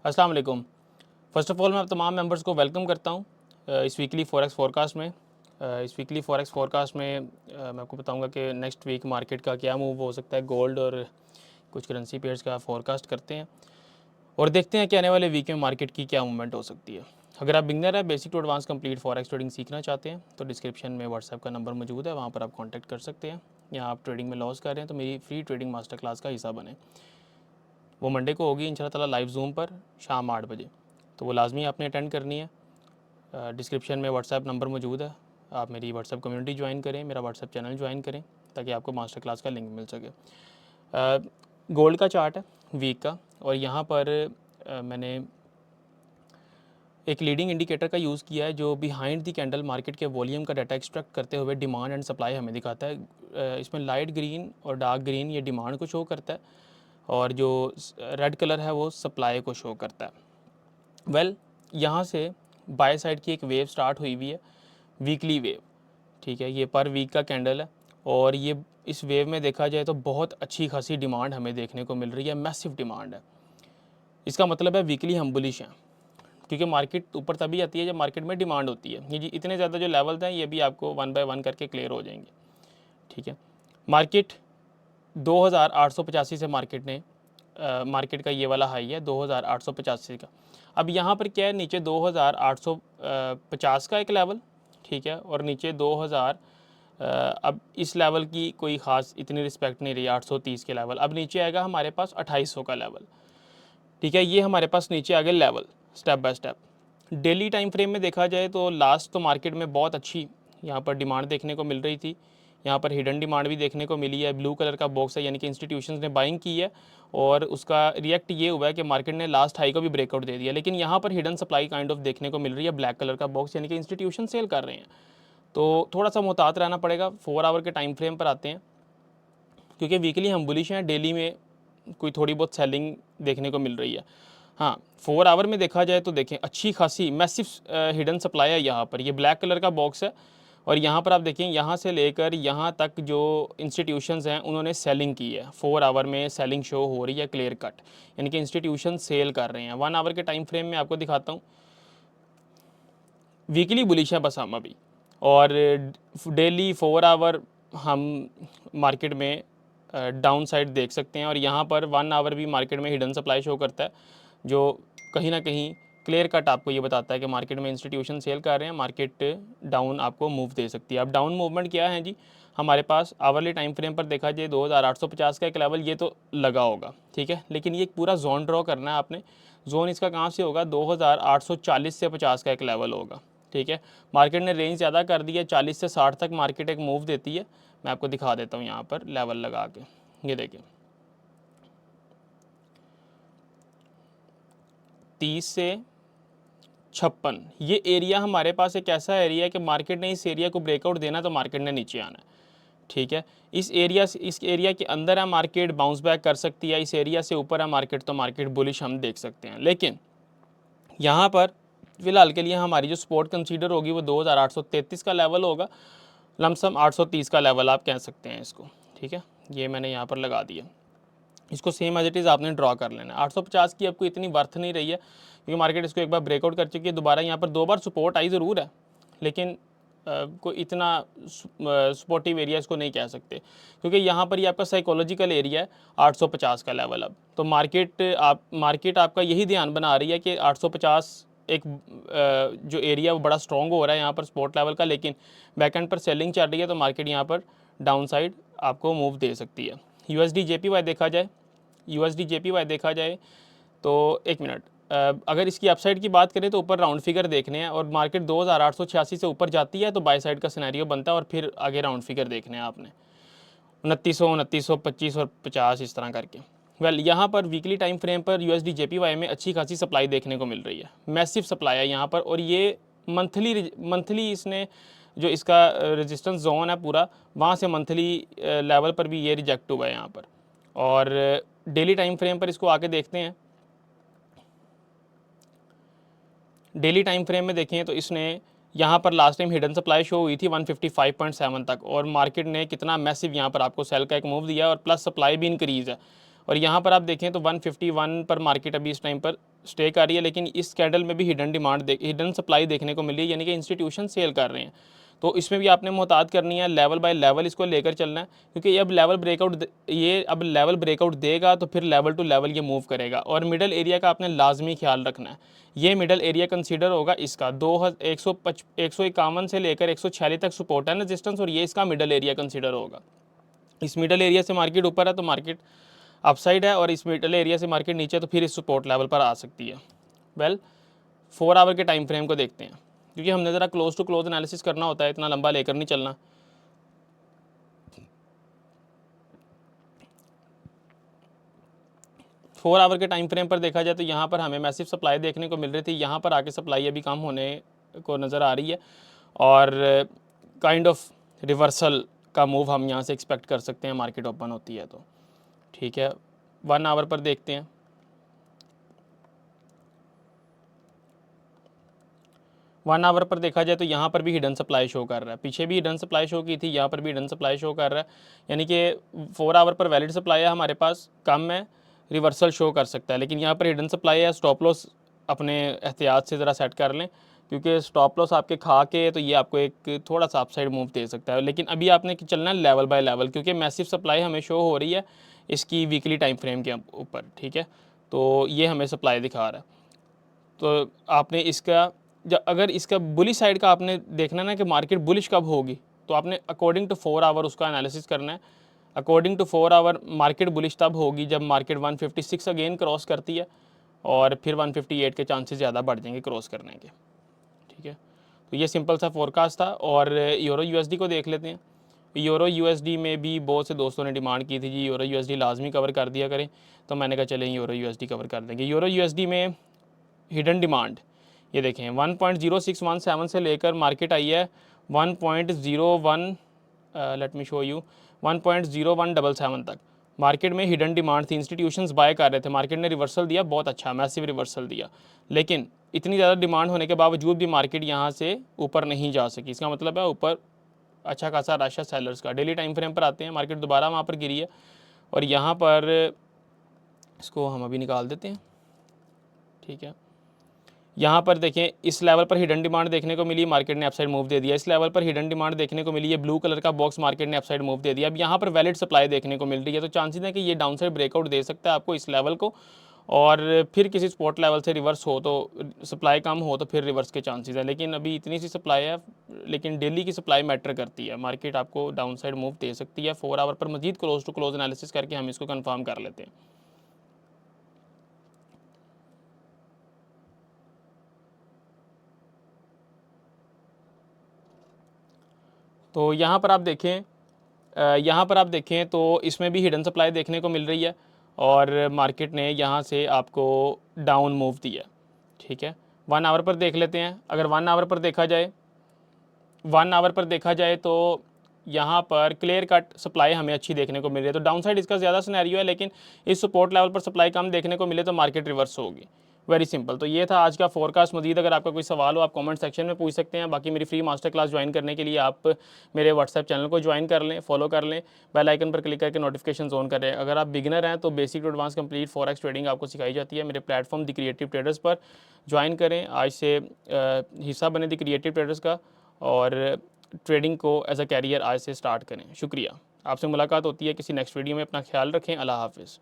अस्सलाम वालेकुम। First of all मैं तमाम मेंबर्स को वेलकम करता हूँ इस वीकली फॉरेक्स फोरकास्ट में। इस वीकली फॉरेक्स फोरकास्ट में मैं आपको बताऊंगा कि नेक्स्ट वीक मार्केट का क्या मूव हो सकता है। गोल्ड और कुछ करेंसी पेयर्स का फोरकास्ट करते हैं और देखते हैं कि आने वाले वीक में मार्केट की क्या मूवमेंट हो सकती है। अगर आप बिगनर है, basic to advance complete forex trading सीखना चाहते हैं तो डिस्क्रिप्शन में व्हाट्सएप का नंबर मौजूद है, वहाँ पर आप कॉन्टैक्ट कर सकते हैं। या आप ट्रेडिंग में लॉस कर रहे हैं तो मेरी फ्री ट्रेडिंग मास्टर क्लास का हिस्सा बने। वो मंडे को होगी इंशाल्लाह ताला लाइव जूम पर शाम 8 बजे, तो वो लाजमी आपने अटेंड करनी है। डिस्क्रिप्शन में व्हाट्सएप नंबर मौजूद है, आप मेरी व्हाट्सएप कम्युनिटी ज्वाइन करें, मेरा व्हाट्सएप चैनल ज्वाइन करें ताकि आपको मास्टर क्लास का लिंक मिल सके। गोल्ड का चार्ट है वीक का, और यहाँ पर मैंने एक लीडिंग इंडिकेटर का यूज़ किया है जो बिहाइंड द कैंडल मार्केट के वॉल्यूम का डाटा एक्सट्रैक्ट करते हुए डिमांड एंड सप्लाई हमें दिखाता है। इसमें लाइट ग्रीन और डार्क ग्रीन ये डिमांड को शो करता है और जो रेड कलर है वो सप्लाई को शो करता है। यहाँ से बाय साइड की एक वेव स्टार्ट हुई हुई है, वीकली वेव। ठीक है, ये पर वीक का कैंडल है और ये इस वेव में देखा जाए तो बहुत अच्छी खासी डिमांड हमें देखने को मिल रही है, मैसिव डिमांड है। इसका मतलब है वीकली हम बुलिश हैं, क्योंकि मार्केट ऊपर तभी आती है जब मार्केट में डिमांड होती है। ये इतने ज़्यादा जो लेवल्स हैं ये भी आपको वन बाय वन करके क्लियर हो जाएंगे। ठीक है, मार्केट 2885 से मार्केट का ये वाला हाई है 2885 का। अब यहाँ पर क्या है, नीचे 2850 का एक लेवल, ठीक है, और नीचे 2000 अब इस लेवल की कोई ख़ास इतनी रिस्पेक्ट नहीं रही, 830 के लेवल। अब नीचे आएगा हमारे पास 2800 का लेवल। ठीक है, ये हमारे पास नीचे आ गए level step by step. Daily time frame में देखा जाए तो लास्ट तो मार्केट में बहुत अच्छी यहाँ पर डिमांड देखने को मिल रही थी। यहाँ पर हिडन डिमांड भी देखने को मिली है। ब्लू कलर का बॉक्स है, यानी कि इंस्टीट्यूशंस ने बाइंग की है और उसका रिएक्ट ये हुआ है कि मार्केट ने लास्ट हाई को भी ब्रेकआउट दे दिया। लेकिन यहाँ पर हिडन सप्लाई काइंड ऑफ देखने को मिल रही है, ब्लैक कलर का बॉक्स, यानी कि इंस्टीट्यूशन सेल कर रहे हैं। तो थोड़ा सा मुहतात रहना पड़ेगा। 4 आवर के टाइम फ्रेम पर आते हैं, क्योंकि वीकली हम बुलिश हैं, डेली में कोई थोड़ी बहुत सेलिंग देखने को मिल रही है। हाँ, 4 आवर में देखा जाए तो देखें अच्छी खासी मैसिव हिडन सप्लाई है यहाँ पर। ये ब्लैक कलर का बॉक्स है और यहाँ पर आप देखें, यहाँ से लेकर यहाँ तक जो इंस्टीट्यूशंस हैं उन्होंने सेलिंग की है। 4 आवर में सेलिंग शो हो रही है क्लियर कट, यानी कि इंस्टीट्यूशन सेल कर रहे हैं। 1 आवर के टाइम फ्रेम में आपको दिखाता हूँ, वीकली बुलिश है बस हम अभी, और डेली 4 आवर हम मार्केट में डाउन साइड देख सकते हैं। और यहाँ पर 1 आवर भी मार्केट में हिडन सप्लाई शो करता है, जो कहीं ना कहीं क्लियर कट आपको ये बताता है कि मार्केट में इंस्टीट्यूशन सेल कर रहे हैं, मार्केट डाउन आपको मूव दे सकती है। अब डाउन मूवमेंट क्या है जी, हमारे पास आवरली टाइम फ्रेम पर देखा जाए 2850 का एक लेवल ये तो लगा होगा, ठीक है, लेकिन ये एक पूरा जोन ड्रॉ करना है आपने। जोन इसका कहाँ से होगा, 2840 से 50 का एक लेवल होगा। ठीक है, मार्केट ने रेंज ज़्यादा कर दी है, 40 से 60 तक मार्केट एक मूव देती है। मैं आपको दिखा देता हूँ यहाँ पर लेवल लगा के, ये देखिए 30 से 56 ये एरिया हमारे पास एक ऐसा एरिया है कि मार्केट ने इस एरिया को ब्रेकआउट देना तो मार्केट ने नीचे आना है। ठीक है, इस एरिया के अंदर है मार्केट बाउंस बैक कर सकती है, इस एरिया से ऊपर है मार्केट तो मार्केट बुलिश हम देख सकते हैं। लेकिन यहाँ पर फिलहाल के लिए हमारी जो सपोर्ट कंसीडर होगी वो 2833 का लेवल होगा, लमसम 830 का लेवल आप कह सकते हैं इसको। ठीक है, ये मैंने यहाँ पर लगा दिया, इसको सेम एज इट इज़ आपने ड्रॉ कर लेना है। 850 की आपको इतनी वर्थ नहीं रही है, क्योंकि मार्केट इसको एक बार ब्रेकआउट कर चुकी है। दोबारा यहाँ पर 2 बार सपोर्ट आई ज़रूर है, लेकिन कोई इतना सपोर्टिव एरिया इसको नहीं कह सकते, क्योंकि यहाँ पर ये आपका साइकोलॉजिकल एरिया है 850 का लेवल। अब तो मार्केट आपका यही ध्यान बना रही है कि 850 एक जो एरिया वो बड़ा स्ट्रॉन्ग हो रहा है यहाँ पर सपोर्ट लेवल का, लेकिन बैकएंड पर सेलिंग चल रही है तो मार्केट यहाँ पर डाउन साइड आपको मूव दे सकती है। यूएसडी जेपीवाई देखा जाए तो एक मिनट, अगर इसकी अपसाइड की बात करें तो ऊपर राउंड फिगर देखने हैं और मार्केट 2886 से ऊपर जाती है तो बाय साइड का सिनेरियो बनता है और फिर आगे राउंड फिगर देखने हैं आपने 2900, 2900, 25 और 50 इस तरह करके। यहाँ पर वीकली टाइम फ्रेम पर यूएसडी जेपीवाई में अच्छी खासी सप्लाई देखने को मिल रही है, मैसिव सप्लाई है यहाँ पर। और ये मंथली इसने जो इसका रेजिस्टेंस जोन है पूरा, वहाँ से मंथली लेवल पर भी ये रिजेक्ट हुआ है यहाँ पर। और डेली टाइम फ्रेम पर इसको आके देखते हैं। डेली टाइम फ्रेम में देखें तो इसने यहाँ पर last time hidden supply show हुई थी 155.7 तक, और मार्केट ने कितना मैसिव यहाँ पर आपको सेल का एक मूव दिया और प्लस सप्लाई भी इंक्रीज़ है। और यहाँ पर आप देखें तो 151 पर मार्केट अभी इस टाइम पर स्टे कर रही है, लेकिन इस कैंडल में भी हिडन सप्लाई देखने को मिली है, यानी कि इंस्टीट्यूशन सेल कर रहे हैं। तो इसमें भी आपने मोहतात करनी है, लेवल बाय लेवल इसको लेकर चलना है, क्योंकि ये अब लेवल ब्रेकआउट देगा तो फिर लेवल टू लेवल ये मूव करेगा। और मिडल एरिया का आपने लाजमी ख्याल रखना है। ये मिडल एरिया कंसीडर होगा इसका 151 से लेकर 146 तक सपोर्ट एंड रेजिस्टेंस, और ये इसका मिडल एरिया कंसीडर होगा। इस मिडल एरिया से मार्केट ऊपर है तो मार्केट अपसाइड है, और इस मिडल एरिया से मार्केट नीचे तो फिर इस सपोर्ट लेवल पर आ सकती है। वेल 4 आवर के टाइम फ्रेम को देखते हैं, क्योंकि हमने ज़रा क्लोज टू क्लोज एनालिसिस करना होता है, इतना लंबा लेकर नहीं चलना। फोर आवर के टाइम फ्रेम पर देखा जाए तो यहाँ पर हमें मैसिव सप्लाई देखने को मिल रही थी, यहाँ पर आके सप्लाई अभी कम होने को नज़र आ रही है, और काइंड ऑफ रिवर्सल का मूव हम यहाँ से एक्सपेक्ट कर सकते हैं मार्केट ओपन होती है तो। ठीक है, 1 आवर पर देखते हैं। 1 आवर पर देखा जाए तो यहाँ पर भी हिडन सप्लाई शो कर रहा है, पीछे भी हिडन सप्लाई शो की थी, यहाँ पर भी हिडन सप्लाई शो कर रहा है, यानी कि 4 आवर पर वैलिड सप्लाई है हमारे पास, कम है, रिवर्सल शो कर सकता है, लेकिन यहाँ पर हिडन सप्लाई है। स्टॉप लॉस अपने एहतियात से ज़रा सेट कर लें, क्योंकि स्टॉप लॉस आपके खा के तो ये आपको एक थोड़ा सा अपसाइड मूव दे सकता है, लेकिन अभी आपने चलना है लेवल बाय लेवल, क्योंकि मैसिव सप्लाई हमें शो हो रही है इसकी वीकली टाइम फ्रेम के ऊपर। ठीक है, तो ये हमें सप्लाई दिखा रहा है, तो आपने इसका अगर इसका बुलिश साइड का आपने देखना ना कि मार्केट बुलिश कब होगी, तो आपने अकॉर्डिंग टू 4 आवर उसका एनालिसिस करना है। According to 4 hour market bullish तब होगी जब मार्केट 156 अगेन क्रॉस करती है, और फिर 158 के चांसेस ज़्यादा बढ़ जाएंगे क्रॉस करने के। ठीक है, तो ये सिंपल सा फोरकास्ट था। और यूरो यूएसडी को देख लेते हैं। यूरो यूएसडी में भी बहुत से दोस्तों ने डिमांड की थी जी यूरो यूएसडी लाजमी कवर कर दिया करें, तो मैंने कहा चलें यूरो यूएसडी कवर कर देंगे। यूरो यूएसडी में हिडन डिमांड ये देखें 1.0617 से लेकर मार्केट आई है 1.01, लेट मी शो यू, 1.0177 तक मार्केट में हिडन डिमांड थी, इंस्टीट्यूशंस बाय कर रहे थे, मार्केट ने रिवर्सल दिया, बहुत अच्छा मैसिव रिवर्सल दिया, लेकिन इतनी ज़्यादा डिमांड होने के बावजूद भी मार्केट यहाँ से ऊपर नहीं जा सकी। इसका मतलब है ऊपर अच्छा खासा रश है सेलर्स का। डेली टाइम फ्रेम पर आते हैं, मार्केट दोबारा वहाँ पर गिरी है, और यहाँ पर इसको हम अभी निकाल देते हैं। ठीक है, यहाँ पर देखें इस लेवल पर हिडन डिमांड देखने को मिली, मार्केट ने अपसाइड मूव दे दिया। इस लेवल पर हिडन डिमांड देखने को मिली है, ब्लू कलर का बॉक्स, मार्केट ने अपसाइड मूव दे दिया। अब यहाँ पर वैलिड सप्लाई देखने को मिल रही है, तो चांसेस है कि ये डाउनसाइड ब्रेकआउट दे सकता है आपको इस लेवल को, और फिर किसी स्पॉट लेवल से रिवर्स हो तो सप्लाई कम हो तो फिर रिवर्स के चांसेस हैं, लेकिन अभी इतनी सी सप्लाई है, लेकिन डेली की सप्लाई मैटर करती है। मार्केट आपको डाउनसाइड मूव दे सकती है। 4 आवर पर मजीद क्लोज टू क्लोज एनालिसिस करके हम इसको कन्फर्म कर लेते हैं। तो यहाँ पर आप देखें तो इसमें भी हिडन सप्लाई देखने को मिल रही है, और मार्केट ने यहाँ से आपको डाउन मूव दिया। ठीक है, 1 आवर पर देख लेते हैं। अगर 1 आवर पर देखा जाए तो यहाँ पर क्लियर कट सप्लाई हमें अच्छी देखने को मिल रही है, तो डाउन साइड इसका ज़्यादा सिनेरियो है, लेकिन इस सपोर्ट लेवल पर सप्लाई कम देखने को मिले तो मार्केट रिवर्स होगी। Very simple. तो ये था आज का फोरकास्ट। मजीद अगर आपका कोई सवाल हो आप कमेंट सेक्शन में पूछ सकते हैं। बाकी मेरी फ्री मास्टर क्लास ज्वाइन करने के लिए आप मेरे व्हाट्सएप चैनल को ज्वाइन कर लें, फॉलो कर लें, बेल आइकन पर क्लिक करके नोटिफिकेशन ऑन करें। अगर आप बिगिनर हैं तो basic to advance complete forex trading आपको सिखाई जाती है मेरे प्लेटफॉर्म द क्रिएटिव ट्रेडर्स पर। ज्वाइन करें, आज से हिस्सा बने द क्रिएटिव ट्रेडर्स का, और ट्रेडिंग को एज अ कैरियर आज से स्टार्ट करें। शुक्रिया। आपसे मुलाकात होती है किसी नेक्स्ट वीडियो में। अपना ख्याल रखें। अल्लाह हाफिज़।